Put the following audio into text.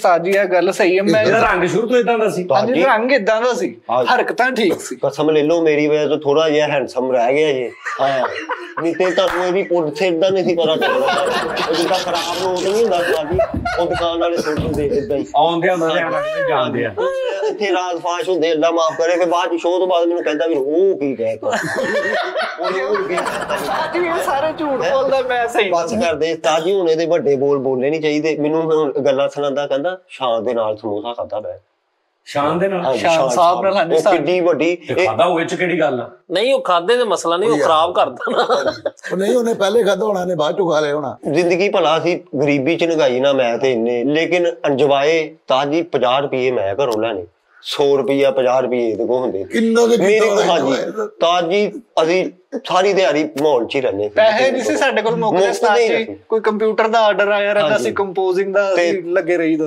ਉਸਤਾਦ ਜੀ, ਇਹ ਗੱਲ ਸਹੀ ਹੈ। ਮੈਂ ਰੰਗ ਸ਼ੁਰੂ ਤੋਂ ਇਦਾਂ ਦਾ ਸੀ? ਹਾਂਜੀ, ਰੰਗ ਇਦਾਂ ਦਾ ਸੀ, ਹਰਕਤਾਂ ਠੀਕ ਸੀ। ਕਸਮ ਲੈ ਲਓ ਮੇਰੀ ਵਜ੍ਹਾ ਤੋਂ ਥੋੜਾ ਜਿਹਾ ਹੈਂਡਸਮ ਰਹਿ ਗਿਆ ਜੀ। ਹਾਂ, ਨਹੀਂ ਤੇ ਤੁਹਾਨੂੰ ਇਹਦੀ ਪੁੱਠ ਸਿਰ ਦਾ ਨਹੀਂ ਸੀ ਪਤਾ ਚੱਲਦਾ। ਜਿੱਦਾਂ ਖਰਾਬ ਰੋਡ ਨਹੀਂ ਹੁੰਦਾ ਸਾਡੀ, ਉਹ ਦੁਕਾਨ ਵਾਲੇ ਸੁੱਟ ਦਿੰਦੇ ਏਦਾਂ ਹੀ ਆਉਂਦੇ ਜਾਂਦੇ ਆ। ਇੱਥੇ ਰਾਜ ਫਾਸ਼ ਹੁੰਦੇ, ਅੱਲਾ ਮਾਫ ਕਰੇ। ਫਿਰ ਬਾਅਦ ਸ਼ੋਅ ਤੋਂ ਬਾਅਦ ਮੈਨੂੰ ਕਹਿੰਦਾ ਵੀ ਉਹ ਕੀ ਕਹਿਤਾ, ਸਾਰੇ ਝੂਠ ਬੋਲਦਾ, ਮੈਂ ਸਹੀ ਬਸ ਕਰਦੇ ਉਸਤਾਦ ਜੀ। ਹੁਣ ਇਹਦੇ ਵੱਡੇ ਬੋਲ ਬੋਲਣੇ ਨਹੀਂ ਚਾਹੀਦੇ। ਮੈਨੂੰ ਗੱਲਾਂ ਸੁਣਾਉਂਦਾ, ਕਹਿੰਦਾ ਸ਼ਾਨ ਦੇ ਨਾਲ ਸਮੋਸਾ ਖਾਧਾ ਮੈਂ। ਸ਼ਾਨ ਦੇ ਨਾਲ? ਸ਼ਾਨ ਸਾਹਿਬ ਨਾਲ? ਹਾਂਜੀ, ਕਿੱਡੀ ਵੱਡੀ ਖਾਧਾ, ਉਹ ਚ ਕਿਹੜੀ ਗੱਲ ਆ? ਨਹੀਂ, ਉਹ ਖਾਦੇ ਦਾ ਮਸਲਾ ਨਹੀਂ, ਉਹ ਖਰਾਬ ਕਰਦਾ ਨਾ। ਨਹੀਂ, ਉਹਨੇ ਪਹਿਲੇ ਖਾਧਾ ਹੋਣਾ, ਨੇ ਬਾਅਦ ਚੋਂ ਖਾ ਲਿਆ ਹੋਣਾ। ਜ਼ਿੰਦਗੀ ਭਲਾ ਸੀ, ਗਰੀਬੀ ਚ ਨਗਾਈ ਨਾ ਮੈਂ ਤੇ ਇੰਨੇ, ਲੇਕਿਨ ਅੰਜਵਾਏ ਤਾਂ ਜੀ 50 ਰੁਪਏ ਮੈਂ ਘਰੋਂ ਲੈਣੇ, 100 ਰੁਪਇਆ 50 ਰੁਪਏ ਇਹਦੇ ਕੋਲ ਹੁੰਦੇ ਮੇਰੇ ਕੋਲ। ਹਾਂਜੀ ਤਾਂ ਜੀ, ਅਸੀਂ ਸਾਰੀ ਦਿਹਾੜੀ ਮਾਹੌਲ ਚ ਹੀ ਰਹਿੰਦੇ। ਪੈਸੇ ਨਹੀਂ ਸੀ ਸਾਡੇ ਕੋਲ ਮੁੱਕਦੇ। ਕੋਈ ਕੰਪਿਊਟਰ ਦਾ ਆਰਡਰ ਆਇਆ ਰਹਿੰਦਾ ਸੀ, ਕੰਪੋਜ਼ਿੰਗ ਦਾ, ਲੱਗੇ ਰਹੀਦਾ।